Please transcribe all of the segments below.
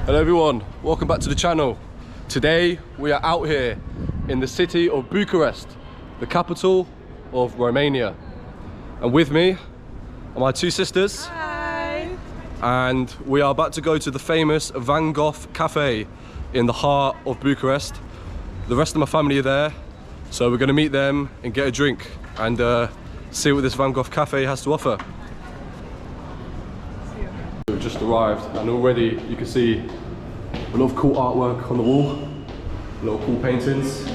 Hello everyone, welcome back to the channel. Today we are out here in the city of Bucharest, the capital of Romania. And with me are my two sisters. Hi! And we are about to go to the famous Van Gogh cafe in the heart of Bucharest. The rest of my family are there, so we're going to meet them and get a drink and see what this Van Gogh cafe has to offer. We've just arrived and already you can see a lot of cool artwork on the wall, a lot of cool paintings.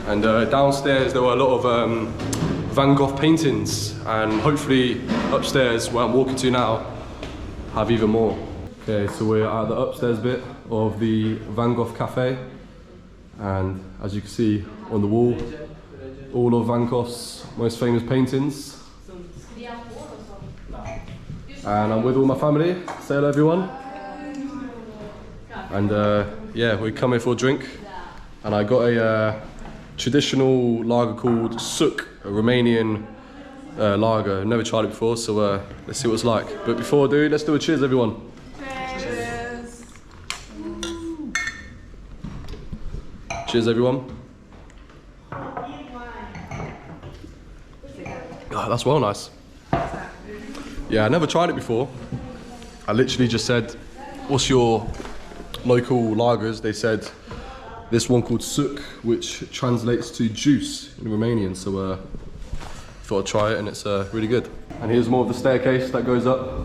And downstairs there were a lot of Van Gogh paintings, and hopefully upstairs where I'm walking to now have even more. Okay, so we're at the upstairs bit of the Van Gogh cafe, and as you can see on the wall, all of Van Gogh's most famous paintings. And I'm with all my family. Say hello everyone. And yeah, we come here for a drink, and I got a traditional lager called Suk, a Romanian lager. I've never tried it before, so let's see what it's like. But before I do, let's do a cheers everyone. Cheers! Cheers everyone. Oh, that's well nice. Yeah, I never tried it before. I literally just said, what's your local lagers? They said this one called Suk, which translates to juice in Romanian, so thought I'd try it, and it's really good. And here's more of the staircase that goes up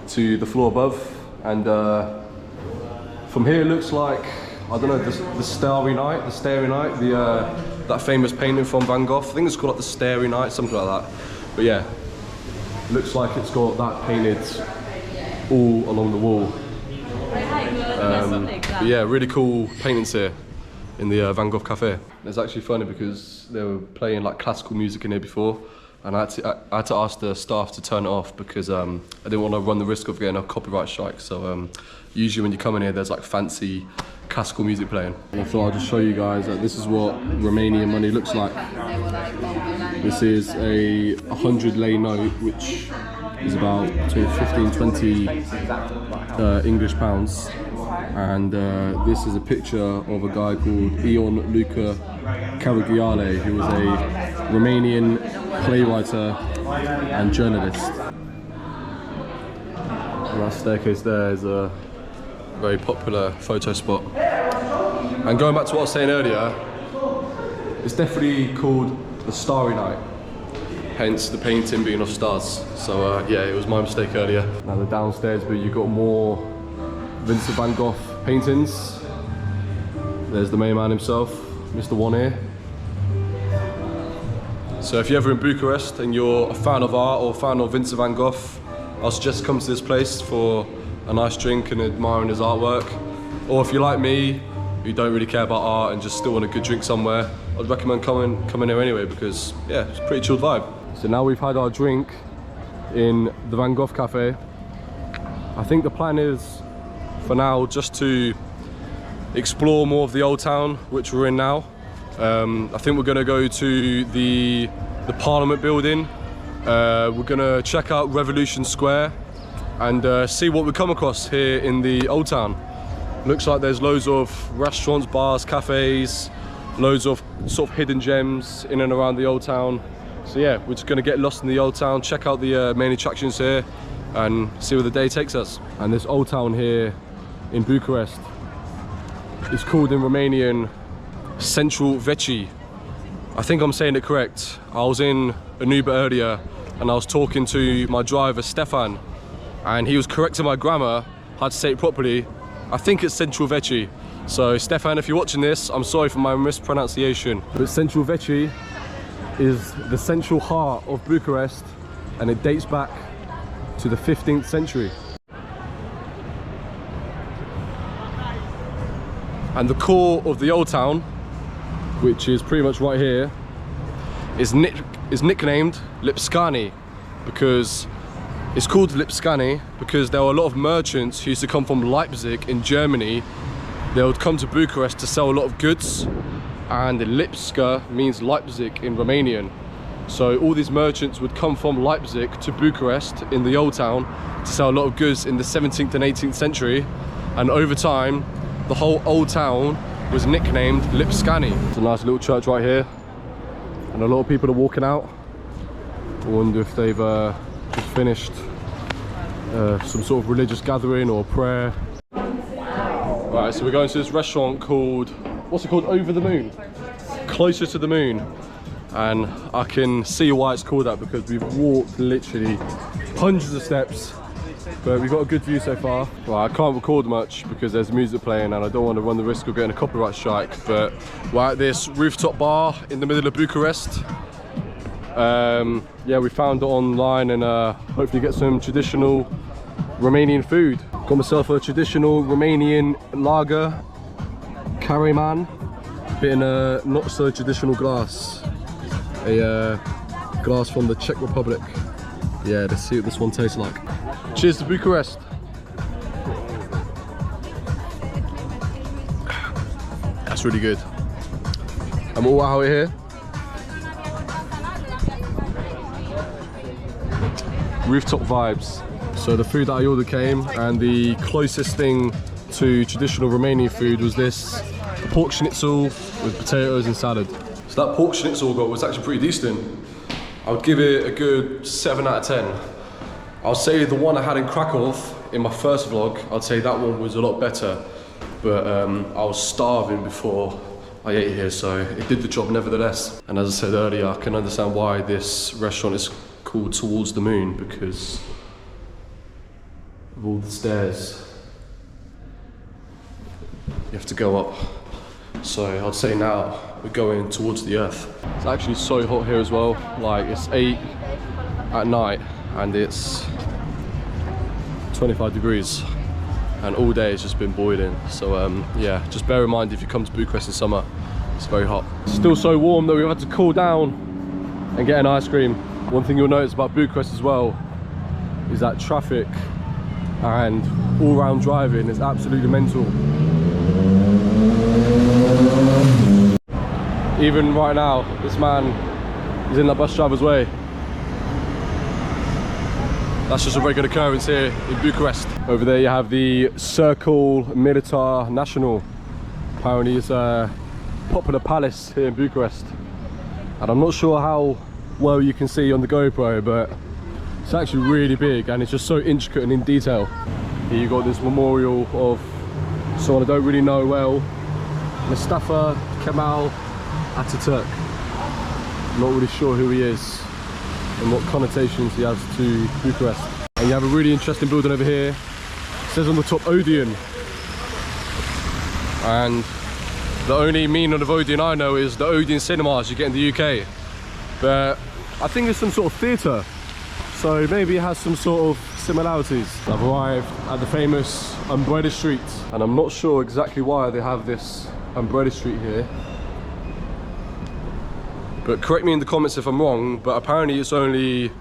to the floor above, and from here it looks like, I don't know, the Starry Night, that famous painting from Van Gogh. I think it's called like the Starry Night, something like that. But yeah, looks like it's got that painted all along the wall. But yeah, really cool paintings here in the Van Gogh cafe. It's actually funny because they were playing like classical music in here before, and I had to ask the staff to turn it off because I didn't want to run the risk of getting a copyright strike. So usually when you come in here, there's like fancy classical music playing. And I thought I'd just show you guys that this is what Romanian money looks like. This is a 100 lei note, which is about 15-20 English pounds. And this is a picture of a guy called Ion Luca Karu, who was a Romanian playwright and journalist. And that staircase there is a very popular photo spot. And going back to what I was saying earlier, it's definitely called the Starry Night, hence the painting being of stars. So yeah, it was my mistake earlier. Now the downstairs, but you've got more Vincent van Gogh paintings. There's the main man himself, Mr. One here. So if you're ever in Bucharest and you're a fan of art or a fan of Vincent van Gogh, I'll suggest come to this place for a nice drink and admiring his artwork. Or if you're like me, who don't really care about art and just still want a good drink somewhere, I'd recommend coming here anyway, because yeah, it's a pretty chilled vibe. So now we've had our drink in the Van Gogh cafe. I think the plan is, for now, just to explore more of the old town, which we're in now. I think we're gonna go to the Parliament building. We're gonna check out Revolution Square and see what we come across here in the old town. Looks like there's loads of restaurants, bars, cafes, loads of sort of hidden gems in and around the old town. So yeah, we're just gonna get lost in the old town, check out the main attractions here, and see where the day takes us. And this old town here in Bucharest is called in Romanian Central Vecii. I think I'm saying it correct. I was in an Uber earlier and I was talking to my driver Stefan, and he was correcting my grammar, how to say it properly. I think it's Central Vecii. So Stefan, if you're watching this, I'm sorry for my mispronunciation. But Central Vecii is the central heart of Bucharest, and it dates back to the 15th century. And the core of the old town, which is pretty much right here, is nicknamed Lipscani, because it's called Lipscani because there were a lot of merchants who used to come from Leipzig in Germany. They would come to Bucharest to sell a lot of goods, and Lipska means Leipzig in Romanian. So all these merchants would come from Leipzig to Bucharest in the old town to sell a lot of goods in the 17th and 18th century. And over time, the whole old town was nicknamed Lipscani. It's a nice little church right here. And a lot of people are walking out. I wonder if they've just finished some sort of religious gathering or prayer. Right, so we're going to this restaurant called, what's it called? Over the Moon? Closer to the Moon. And I can see why it's called that, because we've walked literally hundreds of steps, but we've got a good view so far. Well, I can't record much because there's music playing and I don't want to run the risk of getting a copyright strike, but we're at this rooftop bar in the middle of Bucharest. Yeah, we found it online and hopefully get some traditional Romanian food. Got myself a traditional Romanian lager, Karu, bit in a not so traditional glass. A glass from the Czech Republic. Yeah, let's see what this one tastes like. Cheers to Bucharest. That's really good. I'm all out here. Rooftop vibes. So the food that I ordered came, and the closest thing to traditional Romanian food was this pork schnitzel with potatoes and salad. So that pork schnitzel was actually pretty decent. I would give it a good 7 out of 10. I'll say the one I had in Krakow in my first vlog, I'd say that one was a lot better. But I was starving before I ate here, so it did the job nevertheless. And as I said earlier, I can understand why this restaurant is called Towards the Moon, because of all the stairs you have to go up. So I'd say now we're going towards the earth. It's actually so hot here as well. Like, it's 8 at night and it's 25 degrees and all day it's just been boiling. So yeah, just bear in mind if you come to Bucharest in summer, it's very hot. It's still so warm that we've had to cool down and get an ice cream. One thing you'll notice about Bucharest as well is that traffic and all-round driving is absolutely mental. Even right now, this man is in the bus driver's way. That's just a regular occurrence here in Bucharest. Over there you have the Circle Militar National. Apparently it's a popular palace here in Bucharest. And I'm not sure how well you can see on the GoPro, but it's actually really big and it's just so intricate and in detail. Here you got this memorial of someone I don't really know well, Mustafa Kemal Ataturk. I'm not really sure who he is and what connotations he has to Bucharest. And you have a really interesting building over here. It says on the top Odeon. And the only meaning of Odeon I know is the Odeon cinemas you get in the UK. But I think it's some sort of theatre. So maybe it has some sort of similarities. I've arrived at the famous Umbrella Street. And I'm not sure exactly why they have this Umbrella Street here. But correct me in the comments if I'm wrong, but apparently it's only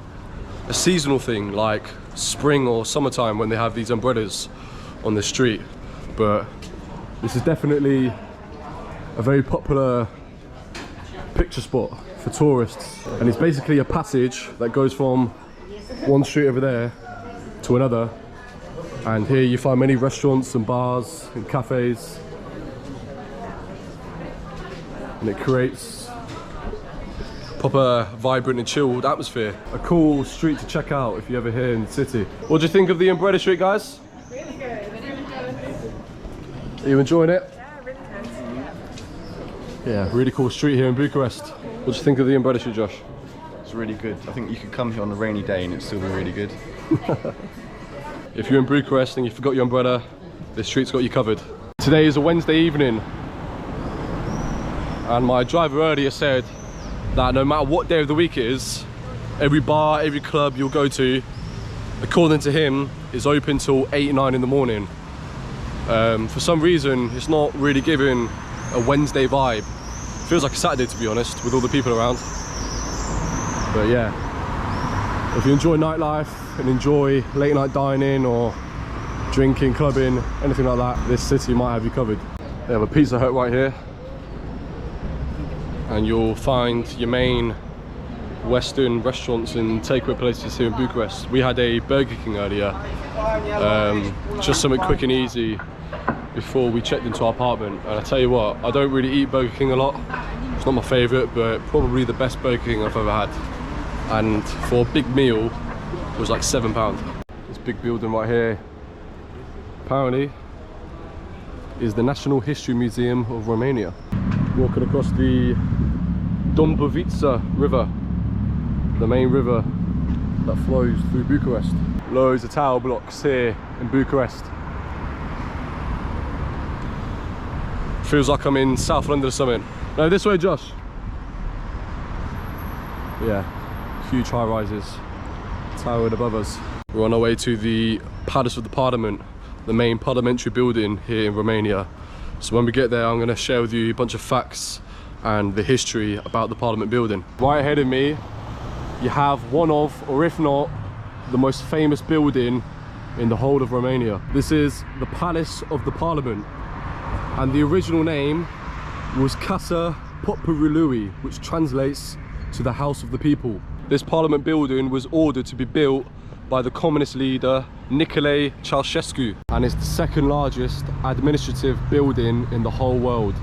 a seasonal thing, like spring or summertime when they have these umbrellas on the street. But this is definitely a very popular picture spot for tourists. And it's basically a passage that goes from one street over there to another. And here you find many restaurants and bars and cafes. And it creates proper vibrant and chilled atmosphere. A cool street to check out if you're ever here in the city. What do you think of the Umbrella Street, guys? Really good. Are you enjoying it? Yeah, really good. Yeah, really cool street here in Bucharest. What do you think of the Umbrella Street, Josh? It's really good. I think you could come here on a rainy day and it'd still be really good. If you're in Bucharest and you forgot your umbrella, this street's got you covered. Today is a Wednesday evening and my driver earlier said that no matter what day of the week it is, every bar, every club you'll go to, according to him, is open till 8, 9 in the morning. For some reason, it's not really giving a Wednesday vibe. Feels like a Saturday, to be honest, with all the people around. But yeah, if you enjoy nightlife and enjoy late night dining or drinking, clubbing, anything like that, this city might have you covered. They have a Pizza Hut right here. And you'll find your main Western restaurants and takeaway places here in Bucharest. We had a Burger King earlier, just something quick and easy before we checked into our apartment. And I tell you what, I don't really eat Burger King a lot. It's not my favourite, but probably the best Burger King I've ever had. And for a big meal, it was like £7. This big building right here, apparently, is the National History Museum of Romania. Walking across the Dombovița River, the main river that flows through Bucharest. Loads of tower blocks here in Bucharest. Feels like I'm in South London or something. No, this way, Josh. Yeah, huge high rises towering above us. We're on our way to the Palace of the Parliament, the main parliamentary building here in Romania. So when we get there, I'm going to share with you a bunch of facts and the history about the Parliament building. Right ahead of me, you have one of, or if not, the most famous building in the whole of Romania. This is the Palace of the Parliament, and the original name was Casa Poporului, which translates to the House of the People. This Parliament building was ordered to be built by the communist leader Nicolae Ceaușescu, and it's the second largest administrative building in the whole world.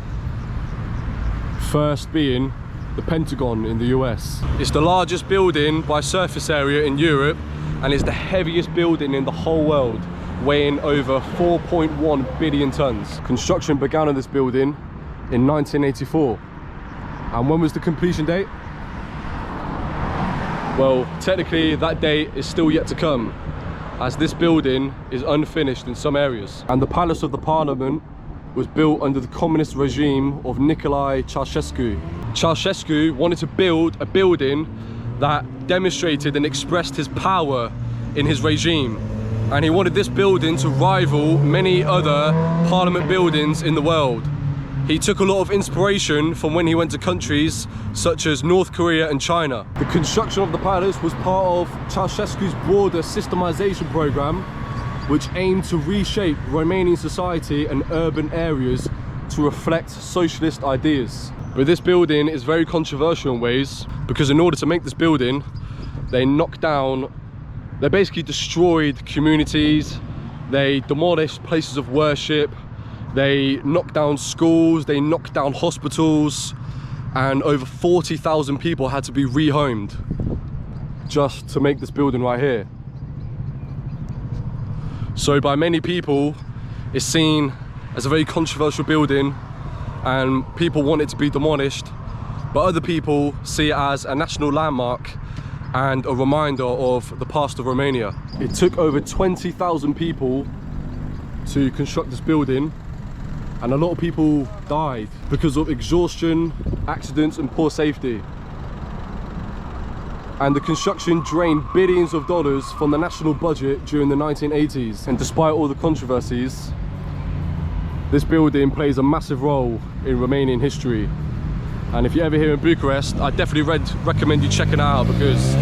First being the Pentagon in the US. It's the largest building by surface area in Europe, and is the heaviest building in the whole world, weighing over 4.1 billion tons. Construction began on this building in 1984. And when was the completion date? Well, technically that date is still yet to come, as this building is unfinished in some areas. And the Palace of the Parliament was built under the communist regime of Nicolae Ceaușescu. Ceaușescu wanted to build a building that demonstrated and expressed his power in his regime. And he wanted this building to rival many other parliament buildings in the world. He took a lot of inspiration from when he went to countries such as North Korea and China. The construction of the palace was part of Ceaușescu's broader systemization program, which aimed to reshape Romanian society and urban areas to reflect socialist ideas. But this building is very controversial in ways, because in order to make this building, they basically destroyed communities, they demolished places of worship, they knocked down schools, they knocked down hospitals, and over 40,000 people had to be rehomed just to make this building right here. So by many people, it's seen as a very controversial building, and people want it to be demolished, but other people see it as a national landmark and a reminder of the past of Romania. It took over 20,000 people to construct this building, and a lot of people died because of exhaustion, accidents and poor safety. And the construction drained billions of dollars from the national budget during the 1980s. And despite all the controversies, this building plays a massive role in Romanian history. And if you're ever here in Bucharest, I definitely recommend you checking it out, because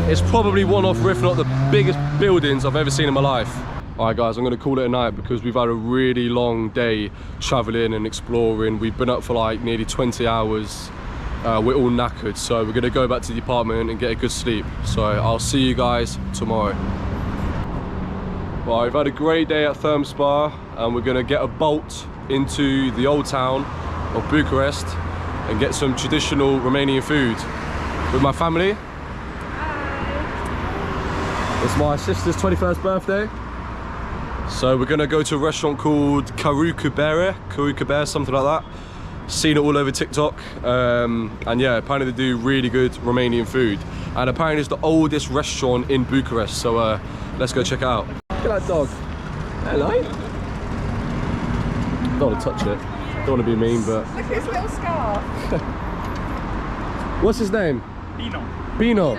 it's probably one of, if not the biggest buildings I've ever seen in my life. Alright guys, I'm going to call it a night because we've had a really long day travelling and exploring. We've been up for like nearly 20 hours. We're all knackered, so we're going to go back to the apartment and get a good sleep. So I'll see you guys tomorrow. Well, we've had a great day at Therm Spa, and we're going to get a bolt into the old town of Bucharest and get some traditional Romanian food with my family. Hi. It's my sister's 21st birthday. So we're gonna go to a restaurant called Karu, something like that. Seen it all over TikTok, and yeah, apparently they do really good Romanian food, and apparently it's the oldest restaurant in Bucharest. So let's go check it out. Look at that dog. Hello. Don't want to touch it. Don't want to be mean, but look at his little scarf. What's his name? Pino. Pino.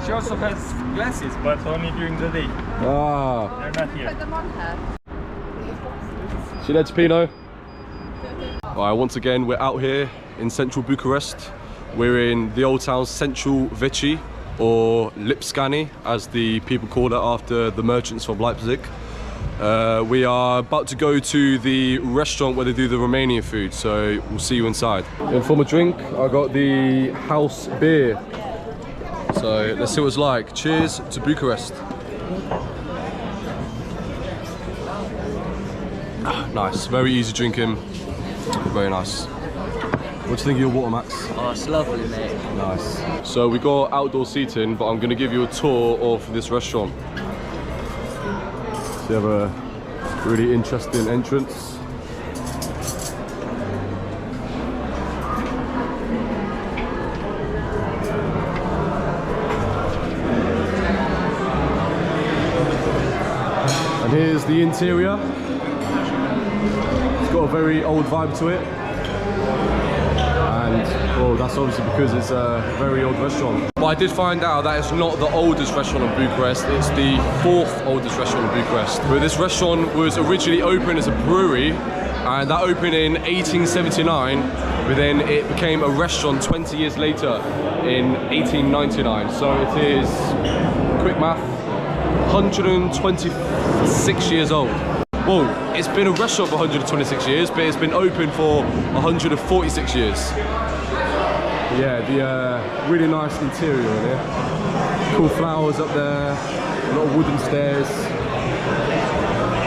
She also has glasses, but only during the day. Ah. They're not here. Put them on her. See that's Pino. Alright, once again we're out here in central Bucharest. We're in the old town's central Vici, or Lipscani, as the people call it after the merchants from Leipzig. We are about to go to the restaurant where they do the Romanian food, so we'll see you inside. And for my drink, I got the house beer. So let's see what it's like. Cheers to Bucharest. Nice, very easy drinking, very nice. What do you think of your water, Max? Oh, it's lovely, mate. Nice. So we got outdoor seating, but I'm going to give you a tour of this restaurant. So you have a really interesting entrance. And here's the interior. It's got a very old vibe to it. And well, that's obviously because it's a very old restaurant. But I did find out that it's not the oldest restaurant in Bucharest, it's the 4th oldest restaurant in Bucharest. But this restaurant was originally opened as a brewery, and that opened in 1879, but then it became a restaurant 20 years later in 1899. So it is, quick math, 126 years old. Well, it's been a restaurant for 126 years, but it's been open for 146 years. Yeah, the really nice interior in here. Cool flowers up there, a lot of wooden stairs,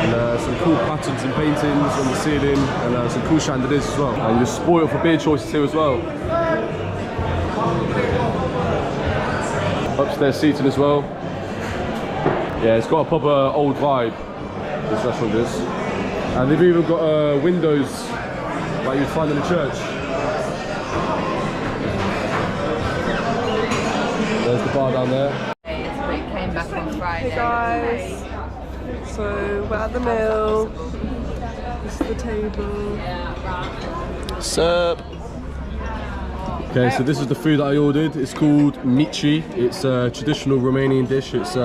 and some cool patterns and paintings on the ceiling, and some cool chandeliers as well. And you're spoiled for beer choices here as well. Upstairs seating as well. Yeah, it's got a proper old vibe, this restaurant is. And they've even got windows like you'd find in a church. There's the bar down there. We came back on Friday. Hey guys, so we're at the mill. This is the table. Sup? Okay, so this is the food that I ordered. It's called mici. It's a traditional Romanian dish. It's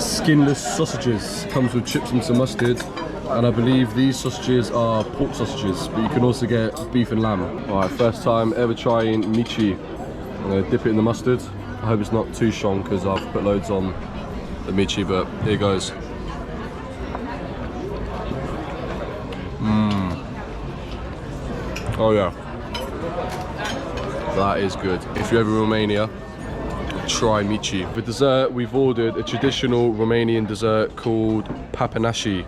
skinless sausages. Comes with chips and some mustard. And I believe these sausages are pork sausages, but you can also get beef and lamb. Alright, first time ever trying mici. I'm gonna dip it in the mustard. I hope it's not too strong because I've put loads on the mici, but here goes. Oh yeah. That is good. If you're ever in Romania, try mici. For dessert, we've ordered a traditional Romanian dessert called papanashi.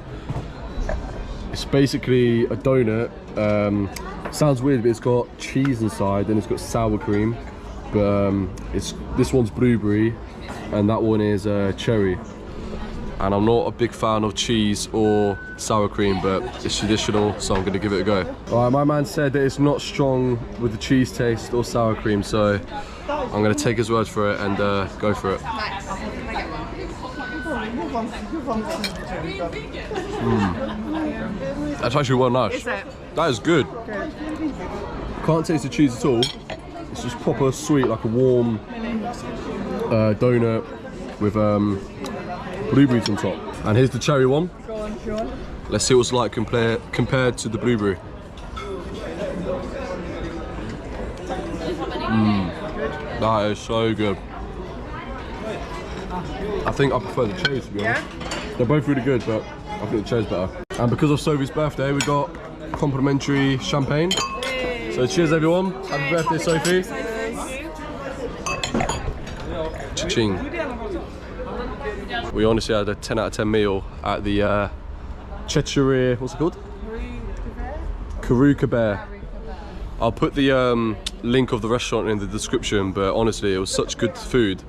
It's basically a donut. Sounds weird, but it's got cheese inside and it's got sour cream. But this one's blueberry and that one is cherry. And I'm not a big fan of cheese or sour cream, but it's traditional, so I'm gonna give it a go. Alright, my man said that it's not strong with the cheese taste or sour cream, so I'm gonna take his word for it and go for it. That's actually well nice. Is it? That is good. Can't taste the cheese at all. It's just proper sweet, like a warm donut with blueberries on top. And here's the cherry one. Go on, Sean. Let's see what it's like compared to the blueberry. That is so good. I think I prefer the cherries, to be honest. They're both really good, but I think the cherry's better. And because of Sophie's birthday, we got complimentary champagne. So cheers everyone. Happy birthday, Sophie. Cha-ching. We honestly had a 10 out of 10 meal at the Chechire, what's it called? Karu Kaber. I'll put the link of the restaurant in the description, but honestly it was such good food.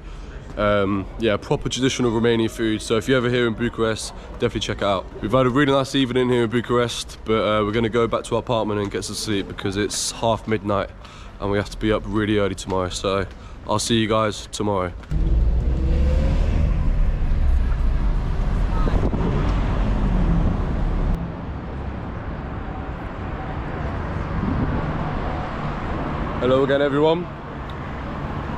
Yeah, proper traditional Romanian food, so if you're ever here in Bucharest, definitely check it out. We've had a really nice evening here in Bucharest, but we're going to go back to our apartment and get some sleep because it's half midnight and we have to be up really early tomorrow, so I'll see you guys tomorrow. Hello again everyone.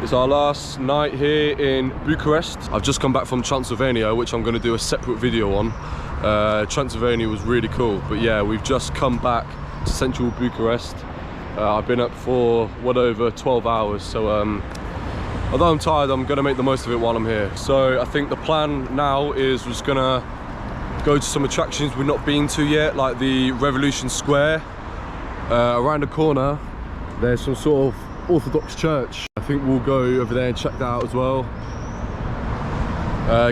It's our last night here in Bucharest. I've just come back from Transylvania, which I'm going to do a separate video on. Transylvania was really cool, but yeah, we've just come back to central Bucharest. I've been up for well over 12 hours, so although I'm tired, I'm going to make the most of it while I'm here. So I think the plan now is we're just going to go to some attractions we've not been to yet, like the Revolution Square. Around the corner there's some sort of Orthodox church. I think we'll go over there and check that out as well.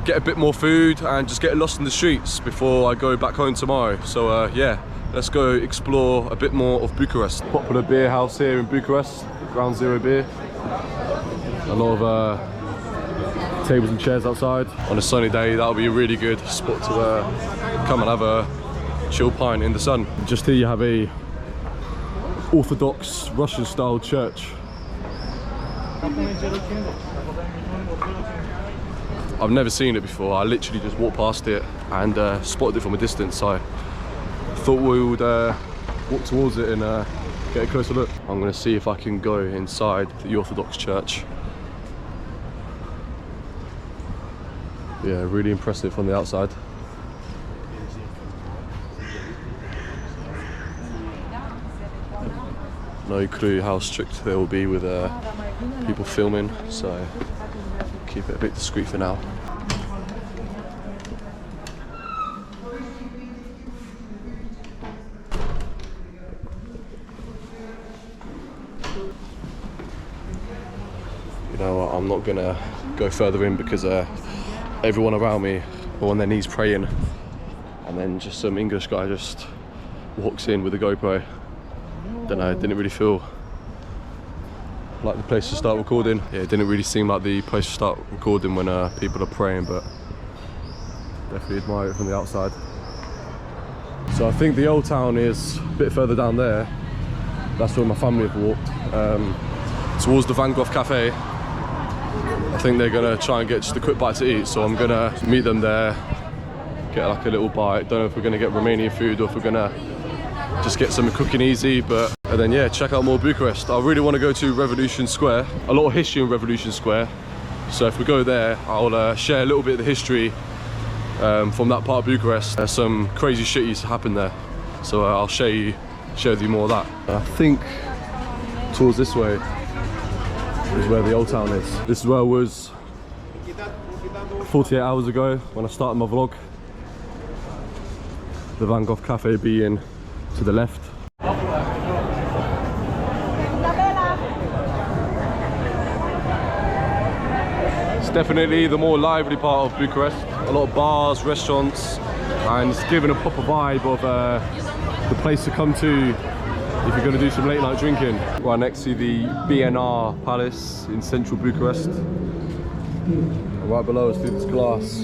Get a bit more food and just get lost in the streets before I go back home tomorrow. So yeah, let's go explore a bit more of Bucharest. Popular beer house here in Bucharest, Ground Zero beer. A lot of tables and chairs outside. On a sunny day, that'll be a really good spot to come and have a chill pint in the sun. Just here you have a Orthodox Russian style church. I've never seen it before. I literally just walked past it and spotted it from a distance. So I thought we would walk towards it and get a closer look. I'm going to see if I can go inside the Orthodox church. Yeah, really impressive from the outside. No clue how strict they will be with people filming, so keep it a bit discreet for now. You know what, I'm not gonna go further in because everyone around me are on their knees praying, and then just some English guy just walks in with a GoPro. Don't know, it didn't really feel like the place to start recording. Yeah, it didn't really seem like the place to start recording when people are praying, but definitely admire it from the outside. So I think the old town is a bit further down there. That's where my family have walked, towards the Van Gogh cafe. I think they're gonna try and get just a quick bite to eat, so I'm gonna meet them there, get like a little bite. Don't know if we're gonna get Romanian food or if we're gonna just get some cooking easy, but and then yeah, check out more Bucharest. I really want to go to Revolution Square. A lot of history in Revolution Square, so if we go there, I'll share a little bit of the history from that part of Bucharest. There's some crazy shit used to happen there, so I'll share with you more of that. I think towards this way is where the old town is. This is where I was 48 hours ago when I started my vlog. The Van Gogh cafe being to the left. It's definitely the more lively part of Bucharest. A lot of bars, restaurants, and it's given a proper vibe of the place to come to if you're going to do some late night drinking. Right next to the BNR Palace in central Bucharest. And right below us through this glass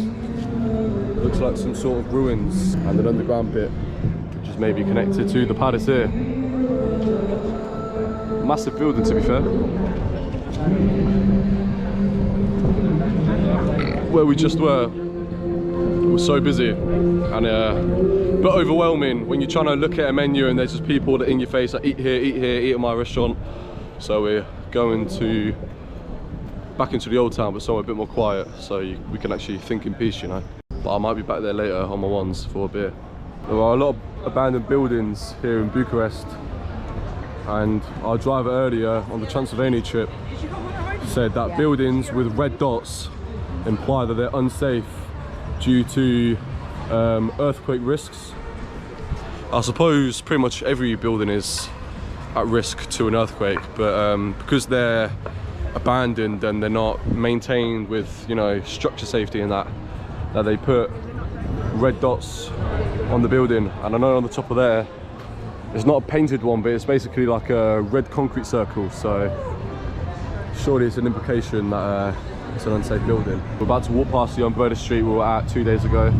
looks like some sort of ruins and an underground bit which is maybe connected to the palace here. Massive building, to be fair. Where we just were, it was so busy and a bit overwhelming when you're trying to look at a menu and there's just people that in your face like eat here, eat at my restaurant. So we're going back into the old town, but somewhere a bit more quiet, so we can actually think in peace, you know. But I might be back there later on my ones for a beer. There are a lot of abandoned buildings here in Bucharest, and our driver earlier on the Transylvania trip said that buildings with red dots imply that they're unsafe due to earthquake risks. I suppose pretty much every building is at risk to an earthquake, but because they're abandoned and they're not maintained with, you know, structure safety and that they put red dots on the building. And I know on the top of there, it's not a painted one, but it's basically like a red concrete circle, so surely it's an implication that it's an unsafe building. We're about to walk past the umbrella street we were at 2 days ago,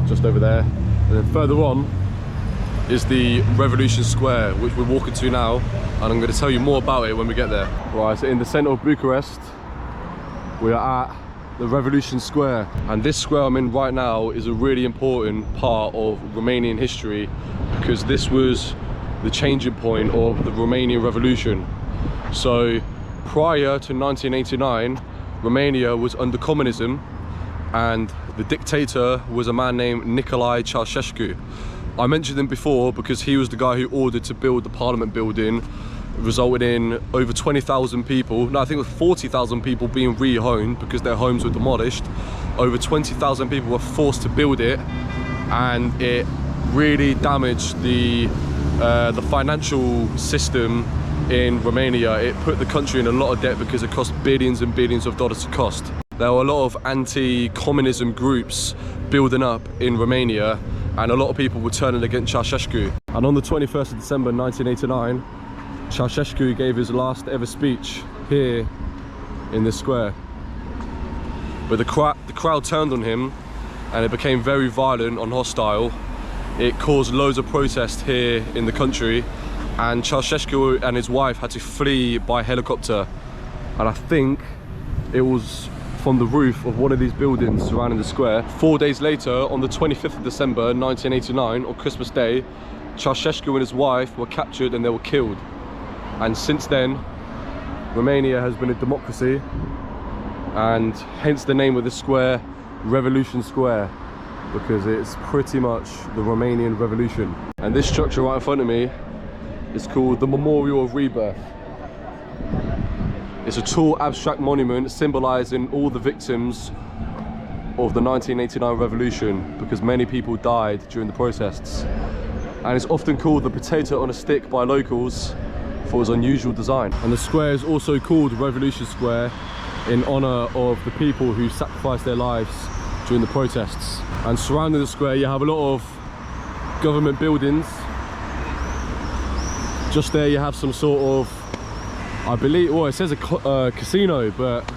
just over there. And then further on is the Revolution Square, which we're walking to now, and I'm going to tell you more about it when we get there. Right, so in the centre of Bucharest, we are at the Revolution Square, and this square I'm in right now is a really important part of Romanian history because this was the changing point of the Romanian Revolution. So prior to 1989, Romania was under communism, and the dictator was a man named Nicolae Ceaușescu. I mentioned him before because he was the guy who ordered to build the Parliament building, resulting in over 20,000 people, no, I think it was 40,000 people being rehomed because their homes were demolished. Over 20,000 people were forced to build it, and it really damaged the financial system in Romania. It put the country in a lot of debt because it cost billions and billions of dollars to cost. There were a lot of anti-communism groups building up in Romania, and a lot of people were turning against Ceaușescu. And on the 21st of December 1989, Ceaușescu gave his last ever speech here in this square. But the crowd turned on him, and it became very violent and hostile. It caused loads of protest here in the country, and Ceaușescu and his wife had to flee by helicopter. And I think it was from the roof of one of these buildings surrounding the square. 4 days later, on the 25th of December 1989, on Christmas Day, Ceaușescu and his wife were captured and they were killed. And since then, Romania has been a democracy, and hence the name of this square, Revolution Square, because it's pretty much the Romanian Revolution. And this structure right in front of me is called the Memorial of Rebirth. It's a tall abstract monument symbolising all the victims of the 1989 revolution, because many people died during the protests. And it's often called the potato on a stick by locals for its unusual design. And the square is also called Revolution Square in honour of the people who sacrificed their lives during the protests. And surrounding the square you have a lot of government buildings. Just there you have some sort of, I believe, well, it says a casino, but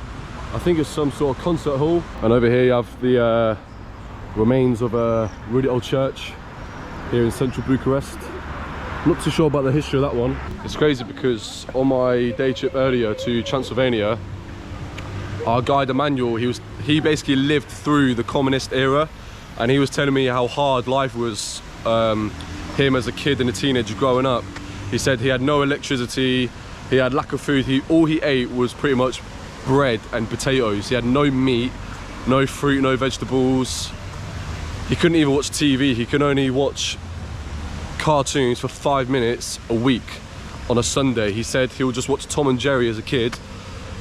I think it's some sort of concert hall. And over here you have the remains of a really old church here in central Bucharest. I'm not too sure about the history of that one. It's crazy because on my day trip earlier to Transylvania, our guide Emmanuel, he basically lived through the communist era, and he was telling me how hard life was, him as a kid and a teenager growing up. He said he had no electricity, he had lack of food, all he ate was pretty much bread and potatoes. He had no meat, no fruit, no vegetables. He couldn't even watch TV, he could only watch cartoons for 5 minutes a week on a Sunday. He said he would just watch Tom and Jerry as a kid.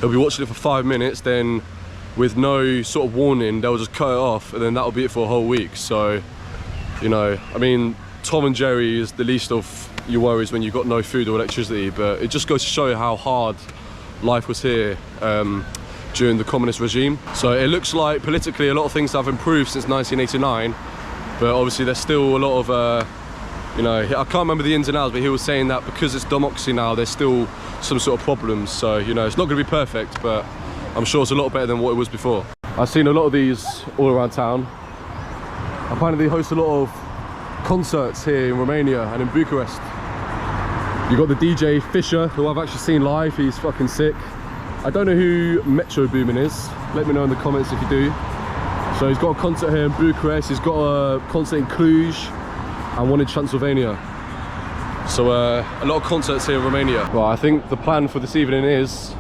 He'll be watching it for 5 minutes, then with no sort of warning, they'll just cut it off, and then that'll be it for a whole week. So, you know, I mean, Tom and Jerry is the least of your worries when you've got no food or electricity, but it just goes to show how hard life was here during the communist regime. So it looks like politically a lot of things have improved since 1989, but obviously there's still a lot of, you know, I can't remember the ins and outs, but he was saying that because it's democracy now, there's still some sort of problems. So, you know, it's not going to be perfect, but I'm sure it's a lot better than what it was before. I've seen a lot of these all around town. Apparently they host a lot of concerts here in Romania and in Bucharest. You got the DJ Fisher, who I've actually seen live. He's fucking sick. I don't know who Metro Boomin is. Let me know in the comments if you do. So he's got a concert here in Bucharest. He's got a concert in Cluj and one in Transylvania. So a lot of concerts here in Romania. Well, I think the plan for this evening is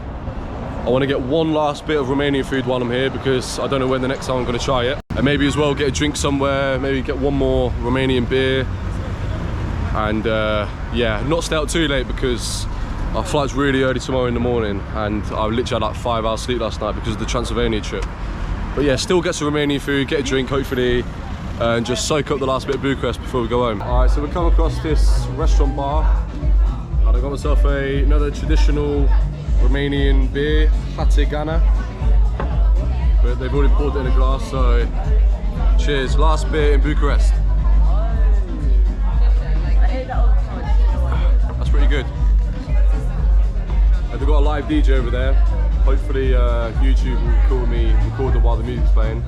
I want to get one last bit of Romanian food while I'm here, because I don't know when the next time I'm going to try it. And maybe as well get a drink somewhere, maybe get one more Romanian beer. And yeah, not stay out too late because our flight's really early tomorrow in the morning, and I literally had like 5 hours sleep last night because of the Transylvania trip. But yeah, still get some Romanian food, get a drink hopefully, and just soak up the last bit of Bucharest before we go home. Alright, so we come across this restaurant bar, and I got myself another traditional Romanian beer, Hategana. But they've already poured it in a glass, so cheers. Last beer in Bucharest. That's pretty good. And they've got a live DJ over there. Hopefully YouTube will record it while the music's playing.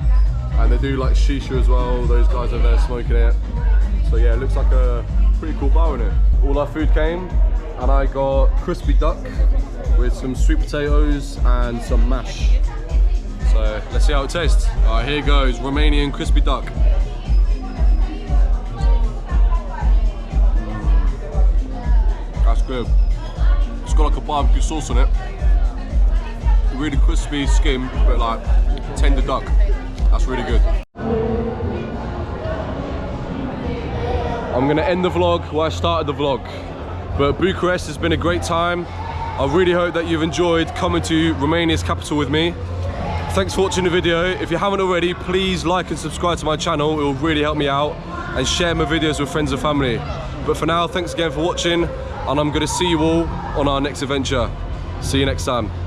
And they do like shisha as well, those guys over there smoking it. So yeah, it looks like a pretty cool bar in it. All our food came, and I got crispy duck with some sweet potatoes and some mash. So let's see how it tastes. Alright, here goes, Romanian crispy duck. That's good. It's got like a barbecue sauce on it. Really crispy skin, but like tender duck. That's really good. I'm gonna end the vlog where I started the vlog. But Bucharest has been a great time. I really hope that you've enjoyed coming to Romania's capital with me. Thanks for watching the video. If you haven't already, please like and subscribe to my channel. It will really help me out. And share my videos with friends and family. But for now, thanks again for watching. and I'm going to see you all on our next adventure. See you next time.